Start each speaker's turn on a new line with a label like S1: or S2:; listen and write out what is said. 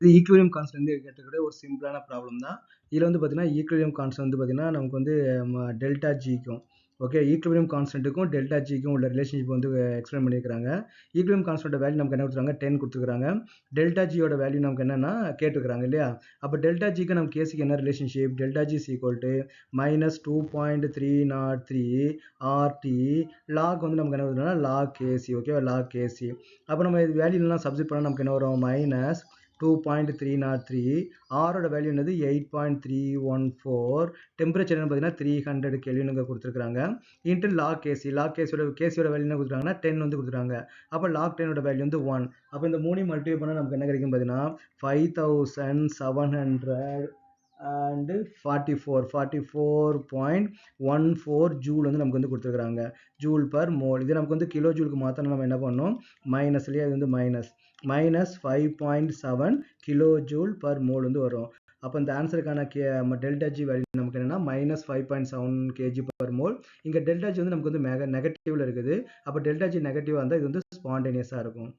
S1: இது ஈக்குவலியம் கான்ஸ்டன்ட் வந்து கேட்டக்கூடிய ஒரு சிம்பிளான ப்ராப்ளம் தான். இதில் வந்து பார்த்தீங்கன்னா ஈக்குவலியம் கான்ஸ்டன்ட் வந்து பார்த்தீங்கன்னா நமக்கு வந்து டெல்டா ஜிக்கும் ஓகே ஈக்குவலியம் கான்ஸ்டன்ட்டுக்கும் டெல்டா ஜிக்கும் உள்ள ரிலேஷன்ஷிப் வந்து எக்ஸ்பிளைன் பண்ணியிருக்காங்க. ஈக்குவலியம் கான்ஸ்டன்ட் வேல்யூ நமக்கு என்ன கொடுத்துருக்காங்க 10 கொடுத்துருக்காங்க. டெல்டா ஜியோட வேல்யூ நமக்கு என்னன்னா கேட்டுக்கிறாங்க இல்லையா. அப்போ டெல்டா ஜிக்கு நம்ம கேசிக்கு என்ன relationship delta G is equal to -2.303 RT log வந்து நமக்கு என்ன வருதுன்னா log KC okay log KC. அப்போ நம்ம இது வேல்யூலாம் சப்ஸ்டிட் பண்ணால் நமக்கு என்ன வரும் -2.303 ஆரோட வேல்யூ என்னது 8.314 டெம்பரேச்சர் என்ன பார்த்தீங்கன்னா 300 கெல்வின் கொடுத்துருக்காங்க. இன்ட்டு லாக் கேசியோட வேல்யூ என்ன கொடுத்துருக்காங்கன்னா 10 வந்து கொடுத்துருக்காங்க. அப்போ லாக் 10ஓட வேல்யூ வந்து 1. அப்போ இந்த 3 மல்டிப்ளை பண்ணால் நமக்கு என்ன கிடைக்கும் பார்த்தீங்கன்னா 5700 and 44.14 ஜூல் வந்து நமக்கு வந்து கொடுத்துருக்காங்க. Joule per mole. இது நமக்கு வந்து கிலோ ஜூலுக்கு மாற்ற நம்ம என்ன பண்ணோம் மைனஸ்லேயே அது வந்து -5.7 கிலோ ஜூல் பர் மோல் வந்து வரும். அப்போ இந்த ஆன்சருக்கான டெல்டா ஜி வேல்யூ நமக்கு என்னன்னா -5.7 kg per mole. இங்கே டெல்டா ஜி வந்து நமக்கு வந்து நெகட்டிவ்ல இருக்குது. அப்போ டெல்டா ஜி நெகட்டிவாக இருந்தால் இது வந்து ஸ்பான்டேனியஸாக இருக்கும்.